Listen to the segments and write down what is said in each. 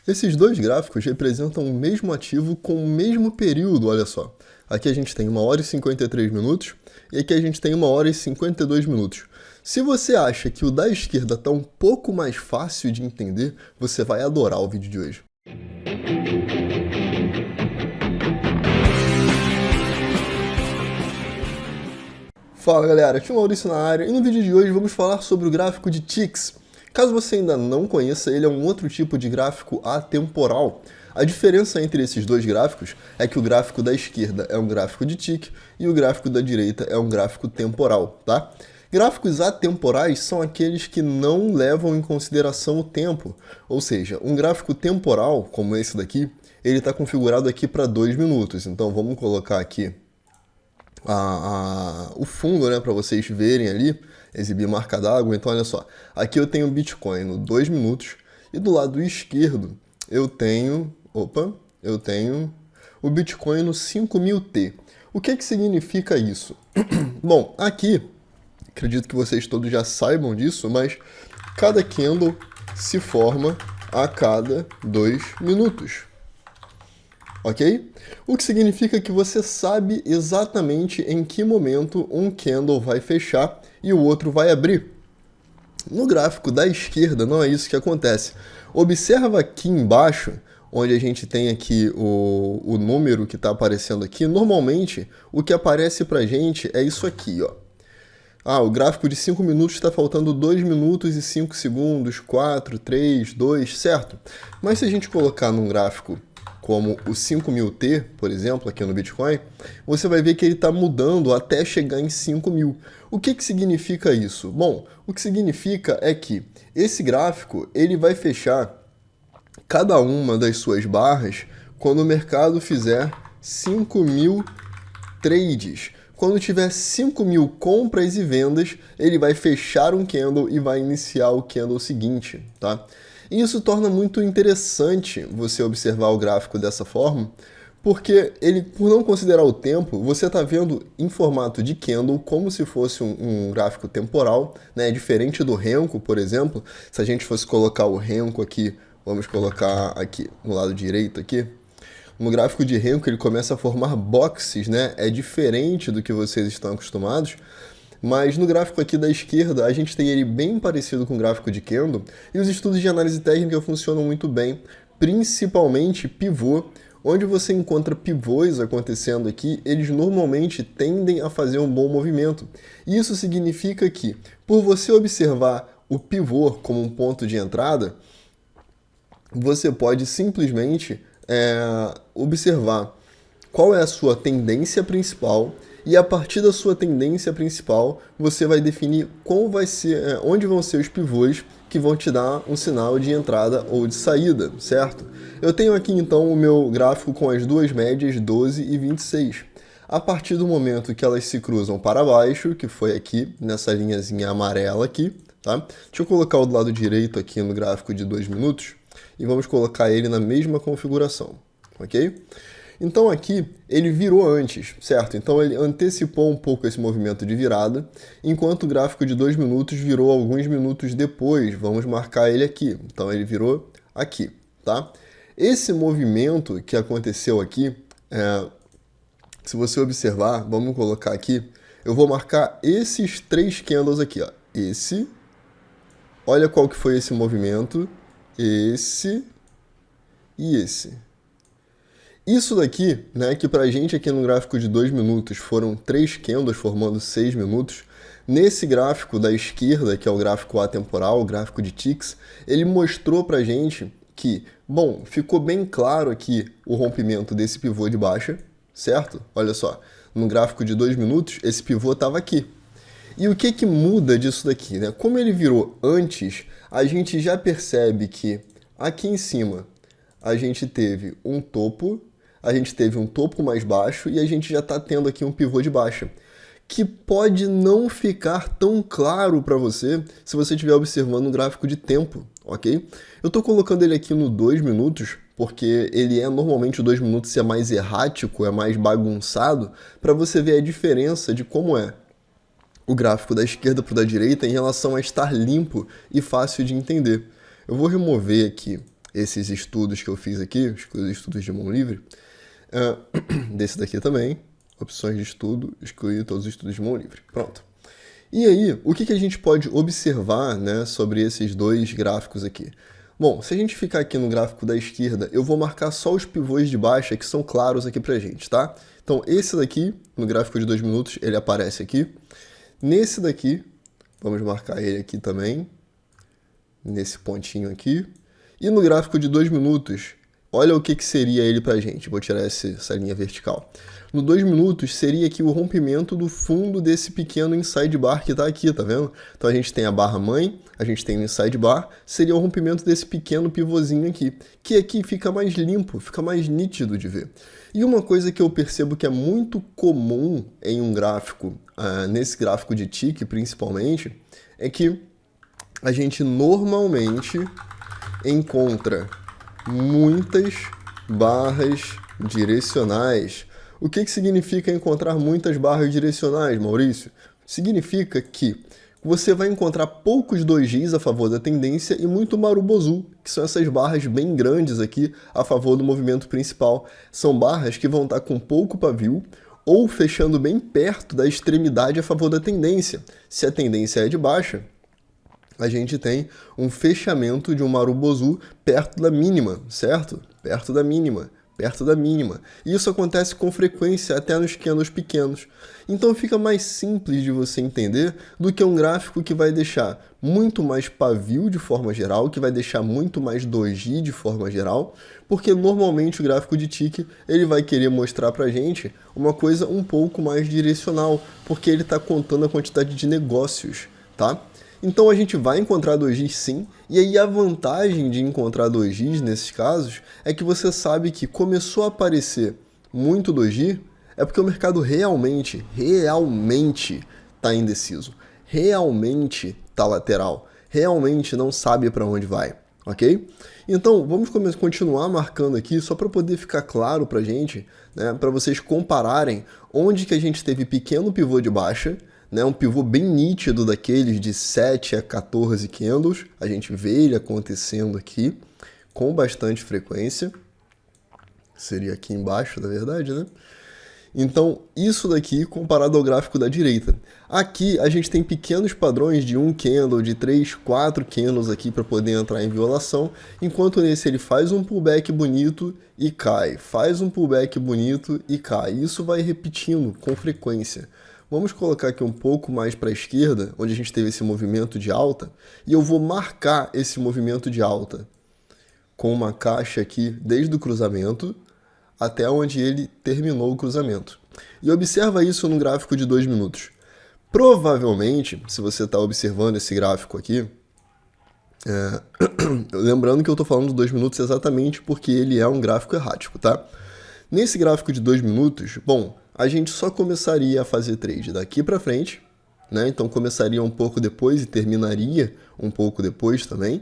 Esses dois gráficos representam o mesmo ativo com o mesmo período, olha só. Aqui a gente tem 1 hora e 53 minutos e aqui a gente tem 1 hora e 52 minutos. Se você acha que o da esquerda está um pouco mais fácil de entender, você vai adorar o vídeo de hoje. Fala galera, aqui é o Maurício na área e no vídeo de hoje vamos falar sobre o gráfico de ticks. Caso você ainda não conheça, ele é um outro tipo de gráfico atemporal. A diferença entre esses dois gráficos é que o gráfico da esquerda é um gráfico de tick e o gráfico da direita é um gráfico temporal, tá? Gráficos atemporais são aqueles que não levam em consideração o tempo, ou seja, um gráfico temporal, como esse daqui, ele está configurado aqui para 2 minutos. Então vamos colocar aqui o fundo, né, para vocês verem ali, exibir marca d'água. Então olha só, aqui eu tenho o Bitcoin no 2 minutos e do lado esquerdo eu tenho o Bitcoin no 5000T. O que significa isso? Bom, aqui, acredito que vocês todos já saibam disso, mas cada candle se forma a cada 2 minutos. Ok? O que significa que você sabe exatamente em que momento um candle vai fechar e o outro vai abrir. No gráfico da esquerda não é isso que acontece. Observa aqui embaixo, onde a gente tem aqui o número que está aparecendo aqui. Normalmente, o que aparece pra gente é isso aqui, ó. O gráfico de 5 minutos está faltando 2 minutos e 5 segundos, 4, 3, 2, certo? Mas se a gente colocar num gráfico como o 5000T, por exemplo, aqui no Bitcoin, você vai ver que ele está mudando até chegar em 5000. O que significa isso? Bom, o que significa é que esse gráfico ele vai fechar cada uma das suas barras quando o mercado fizer 5.000 trades. Quando tiver 5.000 compras e vendas, ele vai fechar um candle e vai iniciar o candle seguinte, tá? E isso torna muito interessante você observar o gráfico dessa forma, porque ele, por não considerar o tempo, você está vendo em formato de candle como se fosse um gráfico temporal, né? Diferente do Renko, por exemplo. Se a gente fosse colocar o Renko aqui, vamos colocar aqui no lado direito aqui. No gráfico de Renko ele começa a formar boxes, né? É diferente do que vocês estão acostumados. Mas no gráfico aqui da esquerda, a gente tem ele bem parecido com o gráfico de candle, e os estudos de análise técnica funcionam muito bem, principalmente pivô, onde você encontra pivôs acontecendo aqui, eles normalmente tendem a fazer um bom movimento. Isso significa que, por você observar o pivô como um ponto de entrada, você pode simplesmente observar qual é a sua tendência principal, e a partir da sua tendência principal, você vai definir qual vai ser, onde vão ser os pivôs que vão te dar um sinal de entrada ou de saída, certo? Eu tenho aqui então o meu gráfico com as duas médias 12 e 26. A partir do momento que elas se cruzam para baixo, que foi aqui, nessa linhazinha amarela aqui, tá? Deixa eu colocar o do lado direito aqui no gráfico de 2 minutos e vamos colocar ele na mesma configuração, ok? Então aqui ele virou antes, certo? Então ele antecipou um pouco esse movimento de virada, enquanto o gráfico de 2 minutos virou alguns minutos depois. Vamos marcar ele aqui. Então ele virou aqui, tá? Esse movimento que aconteceu aqui, se você observar, vamos colocar aqui, eu vou marcar esses 3 candles aqui, ó. Esse, olha qual que foi esse movimento, esse e esse. Isso daqui, né, que pra gente aqui no gráfico de 2 minutos foram 3 candles formando 6 minutos, nesse gráfico da esquerda, que é o gráfico atemporal, o gráfico de ticks, ele mostrou pra gente que, bom, ficou bem claro aqui o rompimento desse pivô de baixa, certo? Olha só, no gráfico de 2 minutos, esse pivô estava aqui. E o que muda disso daqui, né? Como ele virou antes, a gente já percebe que aqui em cima a gente teve um topo, a gente teve um topo mais baixo e a gente já está tendo aqui um pivô de baixa, que pode não ficar tão claro para você se você estiver observando um gráfico de tempo, ok? Eu estou colocando ele aqui no 2 minutos, porque ele normalmente o 2 minutos é mais errático, é mais bagunçado, para você ver a diferença de como é o gráfico da esquerda para o da direita em relação a estar limpo e fácil de entender. Eu vou remover aqui esses estudos que eu fiz aqui, os estudos de mão livre, desse daqui também, opções de estudo, excluir todos os estudos de mão livre. Pronto. E aí, o que a gente pode observar, né, sobre esses dois gráficos aqui? Bom, se a gente ficar aqui no gráfico da esquerda, eu vou marcar só os pivôs de baixa que são claros aqui pra gente, tá? Então, esse daqui, no gráfico de 2 minutos, ele aparece aqui. Nesse daqui, vamos marcar ele aqui também, nesse pontinho aqui. E no gráfico de 2 minutos, olha o que seria ele pra gente. Vou tirar essa linha vertical. No 2 minutos, seria aqui o rompimento do fundo desse pequeno inside bar que está aqui, tá vendo? Então a gente tem a barra mãe, a gente tem o inside bar, seria o rompimento desse pequeno pivôzinho aqui, que aqui fica mais limpo, fica mais nítido de ver. E uma coisa que eu percebo que é muito comum em um gráfico, nesse gráfico de tique principalmente, é que a gente normalmente encontra muitas barras direcionais. O que significa encontrar muitas barras direcionais, Maurício? Significa que você vai encontrar poucos dojis a favor da tendência e muito marubozu, que são essas barras bem grandes aqui a favor do movimento principal. São barras que vão estar com pouco pavio ou fechando bem perto da extremidade a favor da tendência. Se a tendência é de baixa, a gente tem um fechamento de um marubozu perto da mínima, certo? Perto da mínima. Perto da mínima. E isso acontece com frequência até nos candles pequenos. Então fica mais simples de você entender do que um gráfico que vai deixar muito mais pavio de forma geral, que vai deixar muito mais doji de forma geral, porque normalmente o gráfico de tique ele vai querer mostrar pra gente uma coisa um pouco mais direcional, porque ele está contando a quantidade de negócios, tá? Então a gente vai encontrar dojis sim, e aí a vantagem de encontrar dojis nesses casos é que você sabe que começou a aparecer muito doji, é porque o mercado realmente está indeciso, realmente está lateral, realmente não sabe para onde vai, ok? Então vamos continuar marcando aqui só para poder ficar claro para a gente, né, para vocês compararem onde que a gente teve pequeno pivô de baixa, né, um pivô bem nítido daqueles de 7 a 14 candles, a gente vê ele acontecendo aqui com bastante frequência, seria aqui embaixo, na verdade, né? Então, isso daqui comparado ao gráfico da direita. Aqui a gente tem pequenos padrões de 1 candle, de 3, 4 candles aqui para poder entrar em violação, enquanto nesse ele faz um pullback bonito e cai, faz um pullback bonito e cai. Isso vai repetindo com frequência. Vamos colocar aqui um pouco mais para a esquerda, onde a gente teve esse movimento de alta, e eu vou marcar esse movimento de alta com uma caixa aqui desde o cruzamento até onde ele terminou o cruzamento. E observa isso no gráfico de 2 minutos. Provavelmente, se você está observando esse gráfico aqui, lembrando que eu estou falando de 2 minutos exatamente porque ele é um gráfico errático, tá? Nesse gráfico de 2 minutos, bom, a gente só começaria a fazer trade daqui para frente, né? Então começaria um pouco depois e terminaria um pouco depois também.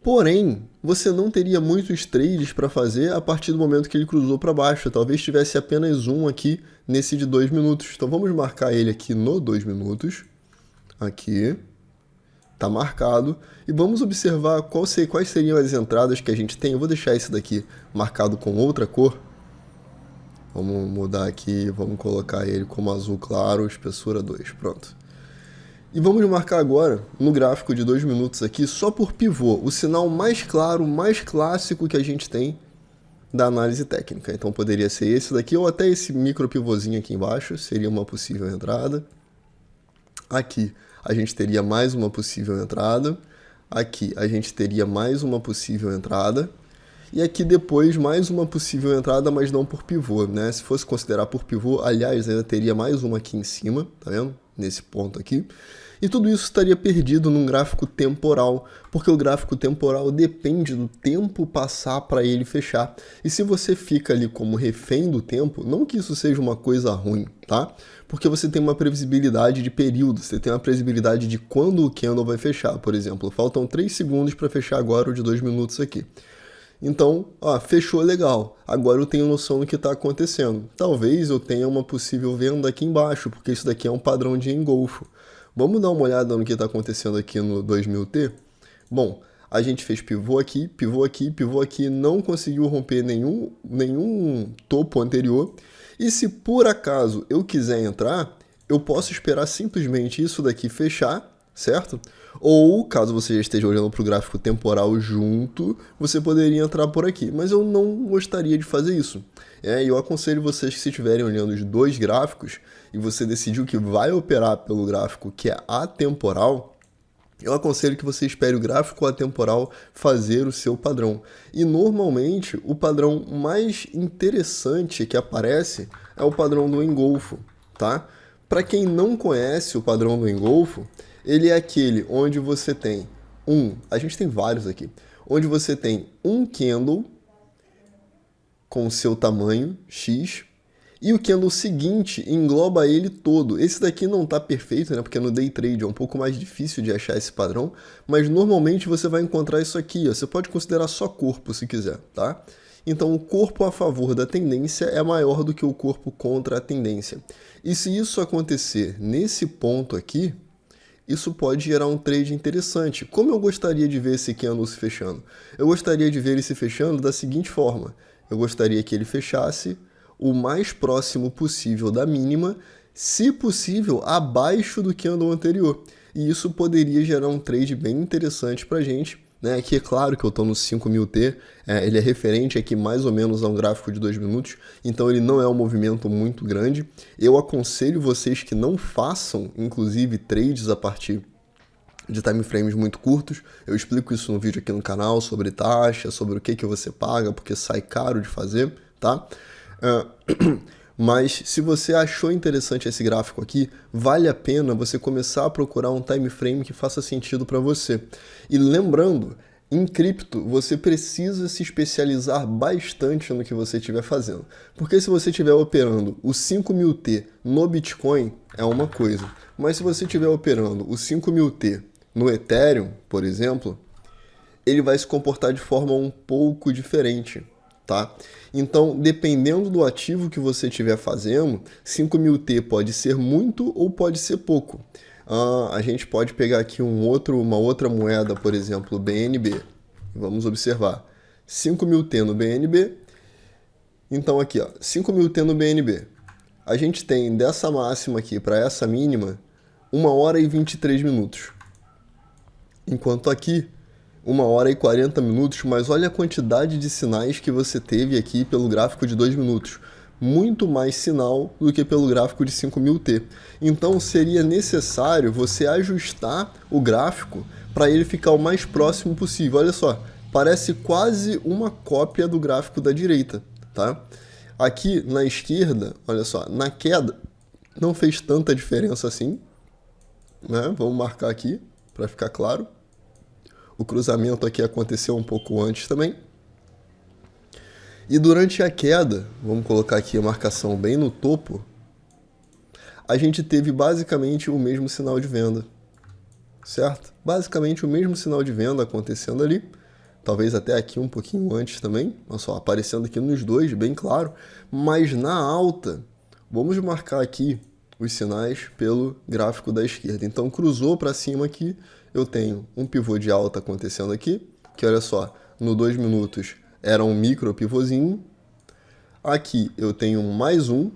Porém, você não teria muitos trades para fazer a partir do momento que ele cruzou para baixo. Talvez tivesse apenas um aqui nesse de 2 minutos. Então vamos marcar ele aqui no 2 minutos. Aqui. Está marcado. E vamos observar quais seriam as entradas que a gente tem. Eu vou deixar esse daqui marcado com outra cor. Vamos mudar aqui, vamos colocar ele como azul claro, espessura 2, pronto. E vamos marcar agora, no gráfico de 2 minutos aqui, só por pivô, o sinal mais claro, mais clássico que a gente tem da análise técnica. Então poderia ser esse daqui, ou até esse micro pivôzinho aqui embaixo, seria uma possível entrada. Aqui a gente teria mais uma possível entrada. Aqui a gente teria mais uma possível entrada. E aqui depois mais uma possível entrada, mas não por pivô, né? Se fosse considerar por pivô, aliás, ainda teria mais uma aqui em cima, tá vendo? Nesse ponto aqui. E tudo isso estaria perdido num gráfico temporal, porque o gráfico temporal depende do tempo passar para ele fechar. E se você fica ali como refém do tempo, não que isso seja uma coisa ruim, tá? Porque você tem uma previsibilidade de período, você tem uma previsibilidade de quando o candle vai fechar. Por exemplo, faltam 3 segundos para fechar agora o de 2 minutos aqui. Então, fechou legal, agora eu tenho noção do que está acontecendo. Talvez eu tenha uma possível venda aqui embaixo, porque isso daqui é um padrão de engolfo. Vamos dar uma olhada no que está acontecendo aqui no 2000T? Bom, a gente fez pivô aqui, pivô aqui, pivô aqui, não conseguiu romper nenhum topo anterior. E se por acaso eu quiser entrar, eu posso esperar simplesmente isso daqui fechar, certo? Ou, caso você já esteja olhando para o gráfico temporal junto, você poderia entrar por aqui. Mas eu não gostaria de fazer isso. Eu aconselho vocês que, se estiverem olhando os dois gráficos e você decidiu que vai operar pelo gráfico que é atemporal, eu aconselho que você espere o gráfico atemporal fazer o seu padrão. E normalmente o padrão mais interessante que aparece é o padrão do engolfo, tá? Para quem não conhece o padrão do engolfo, ele é aquele onde você tem a gente tem vários aqui, onde você tem um candle com seu tamanho X, e o candle seguinte engloba ele todo. Esse daqui não está perfeito, né? Porque no day trade é um pouco mais difícil de achar esse padrão, mas normalmente você vai encontrar isso aqui, ó. Você pode considerar só corpo se quiser, tá? Então o corpo a favor da tendência é maior do que o corpo contra a tendência. E se isso acontecer nesse ponto aqui, isso pode gerar um trade interessante. Como eu gostaria de ver esse candle se fechando? Eu gostaria de ver ele se fechando da seguinte forma. Eu gostaria que ele fechasse o mais próximo possível da mínima, se possível, abaixo do candle anterior. E isso poderia gerar um trade bem interessante para a gente, né? Aqui é claro que eu estou no 5000T, ele é referente aqui mais ou menos a um gráfico de 2 minutos, então ele não é um movimento muito grande. Eu aconselho vocês que não façam, inclusive, trades a partir de time frames muito curtos. Eu explico isso no vídeo aqui no canal, sobre taxa, sobre o que você paga, porque sai caro de fazer, tá? Mas se você achou interessante esse gráfico aqui, vale a pena você começar a procurar um time frame que faça sentido para você. E lembrando, em cripto você precisa se especializar bastante no que você estiver fazendo. Porque se você estiver operando o 5000T no Bitcoin, é uma coisa. Mas se você estiver operando o 5000T no Ethereum, por exemplo, ele vai se comportar de forma um pouco diferente. Tá? Então, dependendo do ativo que você estiver fazendo, 5000T pode ser muito ou pode ser pouco. A gente pode pegar aqui uma outra moeda, por exemplo, BNB. Vamos observar. 5000T no BNB. Então aqui, ó, 5000T no BNB. A gente tem dessa máxima aqui para essa mínima 1 hora e 23 minutos. Enquanto aqui 1 hora e 40 minutos, mas olha a quantidade de sinais que você teve aqui pelo gráfico de 2 minutos. Muito mais sinal do que pelo gráfico de 5000T. Então seria necessário você ajustar o gráfico para ele ficar o mais próximo possível. Olha só, parece quase uma cópia do gráfico da direita, tá? Aqui na esquerda, olha só, na queda não fez tanta diferença assim, né? Vamos marcar aqui para ficar claro. O cruzamento aqui aconteceu um pouco antes também. E durante a queda, vamos colocar aqui a marcação bem no topo, a gente teve basicamente o mesmo sinal de venda, certo? Basicamente o mesmo sinal de venda acontecendo ali, talvez até aqui um pouquinho antes também, olha só, aparecendo aqui nos dois, bem claro, mas na alta, vamos marcar aqui os sinais pelo gráfico da esquerda. Então cruzou para cima aqui, eu tenho um pivô de alta acontecendo aqui, que olha só, no 2 minutos era um micro pivôzinho. Aqui eu tenho mais um,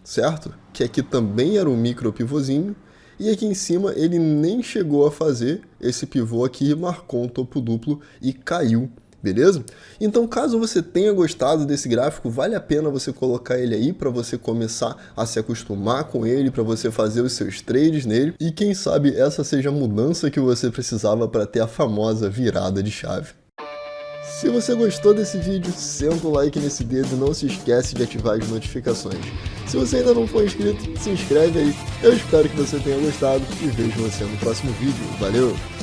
certo? Que aqui também era um micro pivôzinho. E aqui em cima ele nem chegou a fazer esse pivô aqui, marcou um topo duplo e caiu. Beleza? Então, caso você tenha gostado desse gráfico, vale a pena você colocar ele aí para você começar a se acostumar com ele, para você fazer os seus trades nele. E quem sabe essa seja a mudança que você precisava para ter a famosa virada de chave. Se você gostou desse vídeo, senta o like nesse dedo e não se esquece de ativar as notificações. Se você ainda não for inscrito, se inscreve aí. Eu espero que você tenha gostado e vejo você no próximo vídeo. Valeu!